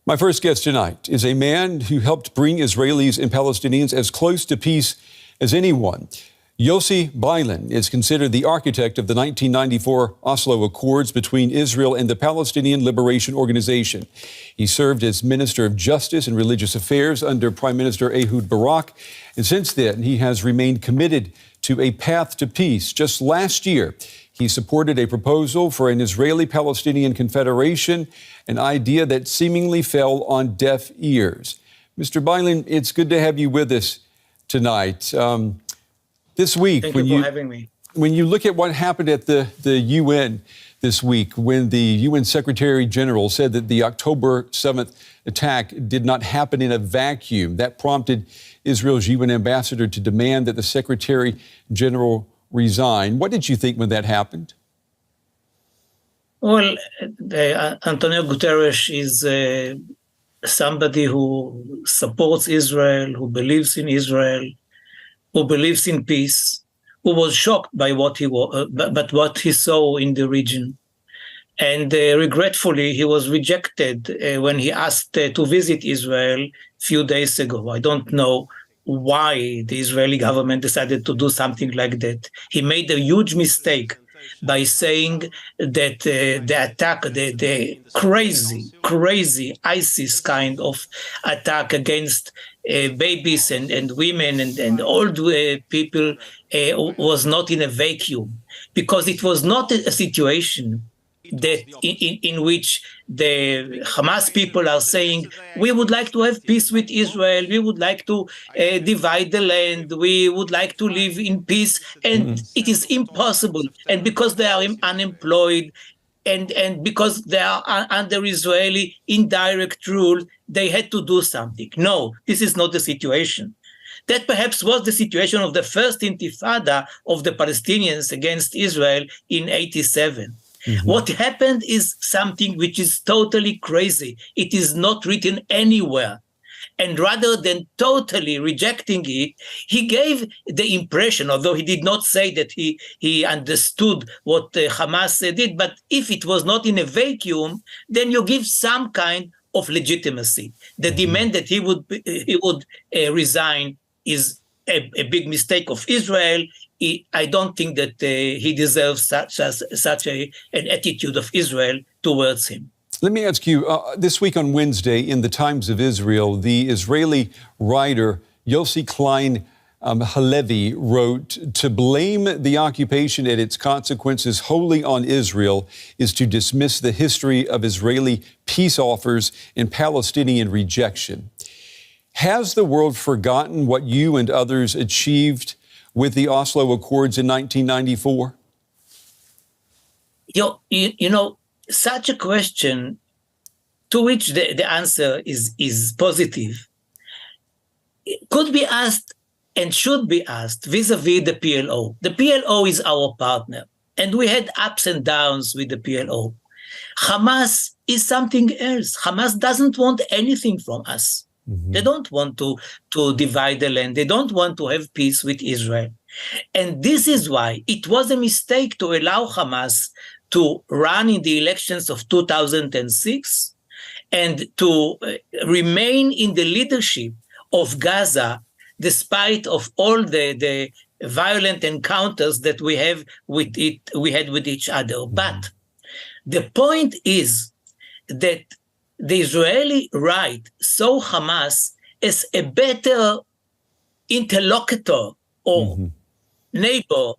My first guest tonight is a man who helped bring Israelis and Palestinians as close to peace as anyone. Yossi Beilin is considered the architect of the 1994 Oslo Accords between Israel and the Palestinian Liberation Organization. He served as Minister of Justice and Religious Affairs under Prime Minister Ehud Barak, and since then he has remained committed to a path to peace. Just last year, he supported a proposal for an Israeli-Palestinian confederation, an idea that seemingly fell on deaf ears. Mr. Beilin, it's good to have you with us tonight. This week, Thank you for having me. When you look at what happened at the UN this week, when the UN Secretary General said that the October 7th attack did not happen in a vacuum, that prompted Israel's UN ambassador to demand that the Secretary General resign. What did you think when that happened? Well, Antonio Guterres is somebody who supports Israel, who believes in Israel, who believes in peace, who was shocked by what he saw in the region. And regretfully, he was rejected when he asked to visit Israel a few days ago. I don't know why the Israeli government decided to do something like that. He made a huge mistake by saying that the attack, the crazy ISIS kind of attack against babies and women and old people was not in a vacuum, because it was not a situation that in which the Hamas people are saying, we would like to have peace with Israel, we would like to divide the land, we would like to live in peace, and it is impossible. And because they are unemployed, and because they are under Israeli indirect rule, they had to do something. No, this is not the situation. That perhaps was the situation of the first intifada of the Palestinians against Israel in 1987. What happened is something which is totally crazy. It is not written anywhere. And rather than totally rejecting it, he gave the impression, although he did not say that he understood what Hamas did, but if it was not in a vacuum, then you give some kind of legitimacy. The demand that he would resign is a big mistake of Israel. I don't think that he deserves such an attitude of Israel towards him. Let me ask you, this week on Wednesday in the Times of Israel, the Israeli writer Yossi Halevi wrote, "To blame the occupation and its consequences wholly on Israel is to dismiss the history of Israeli peace offers and Palestinian rejection." Has the world forgotten what you and others achieved with the Oslo Accords in 1994? You know, such a question to which the answer is positive could be asked and should be asked vis-a-vis the PLO. The PLO is our partner, and we had ups and downs with the PLO. Hamas is something else. Hamas doesn't want anything from us. They don't want to divide the land. They don't want to have peace with Israel. And this is why it was a mistake to allow Hamas to run in the elections of 2006 and to remain in the leadership of Gaza, despite of all the violent encounters that we had with each other. But the point is that the Israeli right saw Hamas as a better interlocutor or neighbor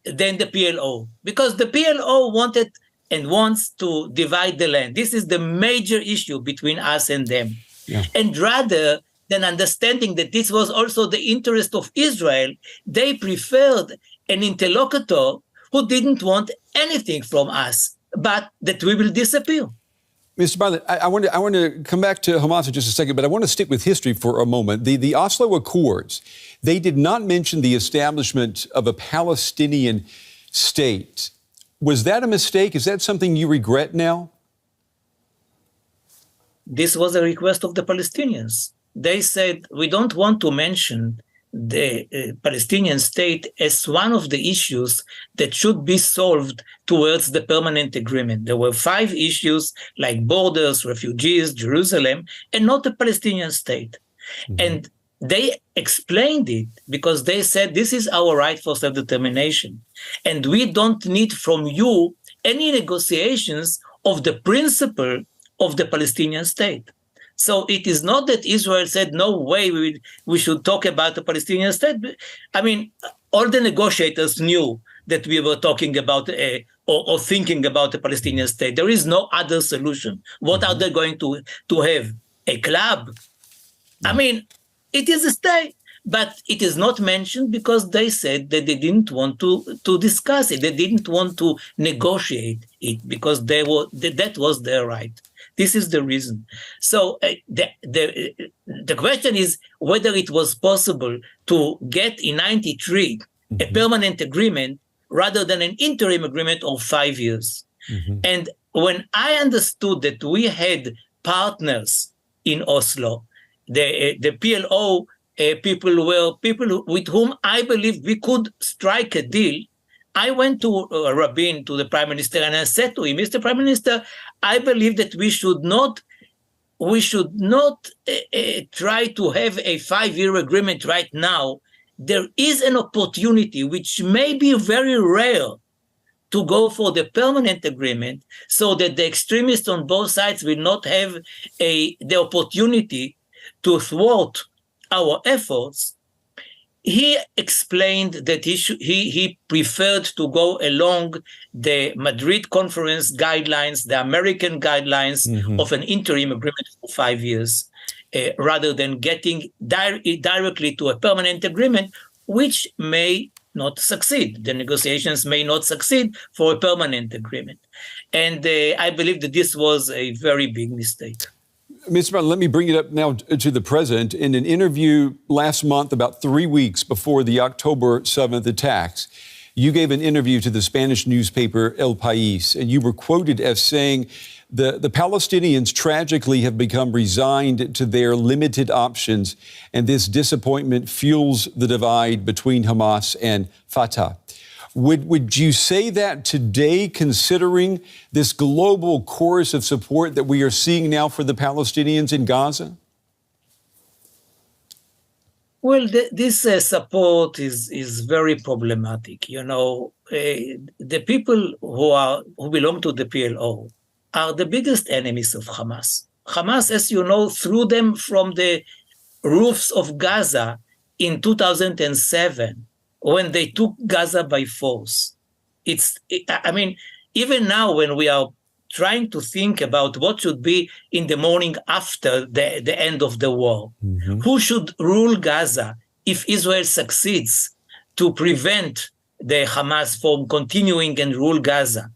than the PLO, because the PLO wanted and wants to divide the land. This is the major issue between us and them. Yeah. And rather than understanding that this was also the interest of Israel, they preferred an interlocutor who didn't want anything from us, but that we will disappear. Mr. Beilin, I want to come back to Hamas in just a second, but I want to stick with history for a moment. The Oslo Accords, they did not mention the establishment of a Palestinian state. Was that a mistake? Is that something you regret now? This was a request of the Palestinians. They said, we don't want to mention the Palestinian state as one of the issues that should be solved towards the permanent agreement. There were 5 issues like borders, refugees, Jerusalem, and not a Palestinian state. Mm-hmm. And they explained it because they said this is our right for self-determination. And we don't need from you any negotiations of the principle of the Palestinian state. So it is not that Israel said, no way we should talk about the Palestinian state. I mean, all the negotiators knew that we were talking about or thinking about the Palestinian state. There is no other solution. What are they going to have? A club? I mean, it is a state. But it is not mentioned because they said that they didn't want to discuss it. They didn't want to negotiate it because that was their right. This is the reason. So the question is whether it was possible to get in 93 a permanent agreement rather than an interim agreement of 5 years. Mm-hmm. And when I understood that we had partners in Oslo, the PLO people were people with whom I believe we could strike a deal. I went to Rabin, to the Prime Minister, and I said to him, Mr. Prime Minister, I believe that we should not try to have a 5-year agreement right now. There is an opportunity, which may be very rare, to go for the permanent agreement so that the extremists on both sides will not have the opportunity to thwart our efforts. He explained that he preferred to go along the Madrid conference guidelines, the American guidelines of an interim agreement for 5 years, rather than getting directly to a permanent agreement, which may not succeed. The negotiations may not succeed for a permanent agreement. And I believe that this was a very big mistake. Mr. Beilin, let me bring it up now to the president. In an interview last month, about 3 weeks before the October 7th attacks, you gave an interview to the Spanish newspaper El País, and you were quoted as saying the Palestinians tragically have become resigned to their limited options, and this disappointment fuels the divide between Hamas and Fatah. Would you say that today, considering this global chorus of support that we are seeing now for the Palestinians in Gaza? Well, this support is very problematic. You know, the people who belong to the PLO are the biggest enemies of Hamas. Hamas, as you know, threw them from the roofs of Gaza in 2007. When they took Gaza by force. I mean, even now when we are trying to think about what should be in the morning after the end of the war, who should rule Gaza if Israel succeeds to prevent the Hamas from continuing and rule Gaza,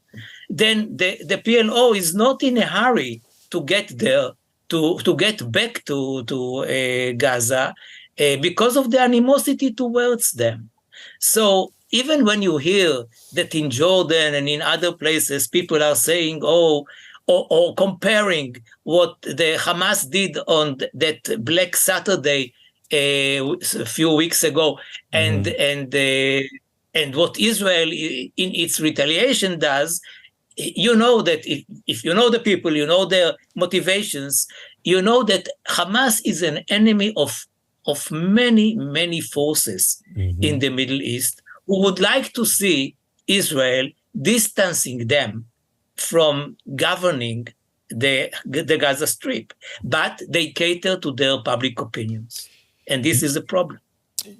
then the PLO is not in a hurry to get there, to get back to Gaza because of the animosity towards them. So even when you hear that in Jordan and in other places, people are saying, or comparing what the Hamas did on that Black Saturday a few weeks ago, and what Israel in its retaliation does, you know that if you know the people, you know their motivations, you know that Hamas is an enemy of many forces in the Middle East who would like to see Israel distancing them from governing the Gaza Strip. But they cater to their public opinions. And this is a problem.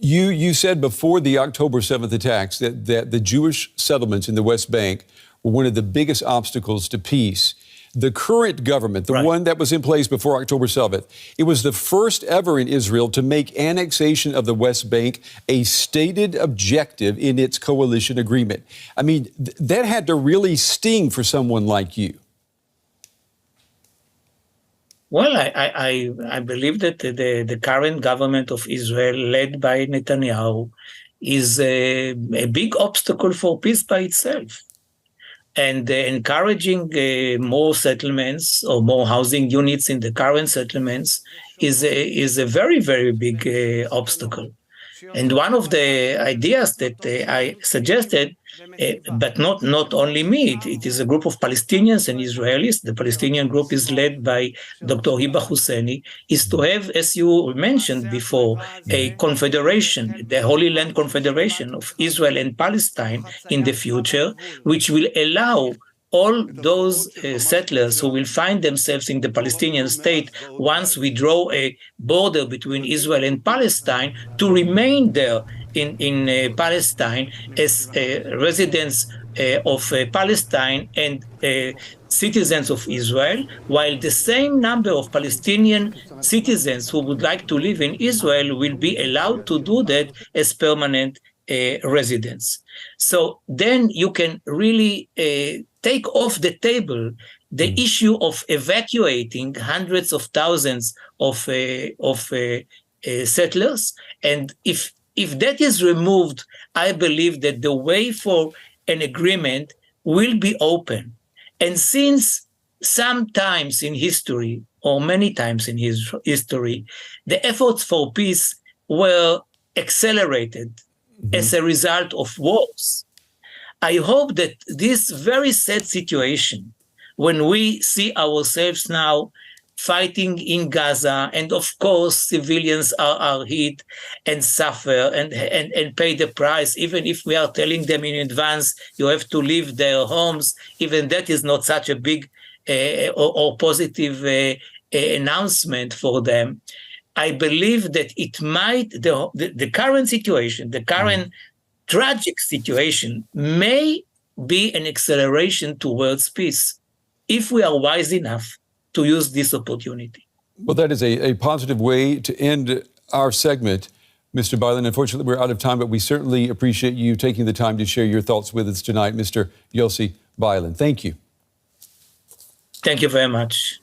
You said before the October 7th attacks that the Jewish settlements in the West Bank were one of the biggest obstacles to peace. The current government, the one that was in place before October 7th, it was the first ever in Israel to make annexation of the West Bank a stated objective in its coalition agreement. I mean, that had to really sting for someone like you. Well, I believe that the current government of Israel, led by Netanyahu, is a big obstacle for peace by itself. And encouraging more settlements or more housing units in the current settlements is a very, very big obstacle. And one of the ideas that I suggested, but not only me, it is a group of Palestinians and Israelis. The Palestinian group is led by Dr. Hiba Husseini, is to have, as you mentioned before, a confederation, the Holy Land Confederation of Israel and Palestine in the future, which will allow all those settlers who will find themselves in the Palestinian state once we draw a border between Israel and Palestine to remain there in Palestine as residents of Palestine and citizens of Israel, while the same number of Palestinian citizens who would like to live in Israel will be allowed to do that as permanent residents. So then you can really take off the table the issue of evacuating hundreds of thousands of settlers. And if that is removed, I believe that the way for an agreement will be open. And since sometimes in history, or many times in history, the efforts for peace were accelerated as a result of wars, I hope that this very sad situation, when we see ourselves now fighting in Gaza, and of course civilians are hit and suffer and pay the price, even if we are telling them in advance, you have to leave their homes, even that is not such a big or positive announcement for them. I believe that it might, the current situation, the current tragic situation may be an acceleration towards peace if we are wise enough to use this opportunity. Well, that is a positive way to end our segment, Mr. Beilin. Unfortunately, we're out of time, but we certainly appreciate you taking the time to share your thoughts with us tonight, Mr. Yossi Beilin. Thank you. Thank you very much.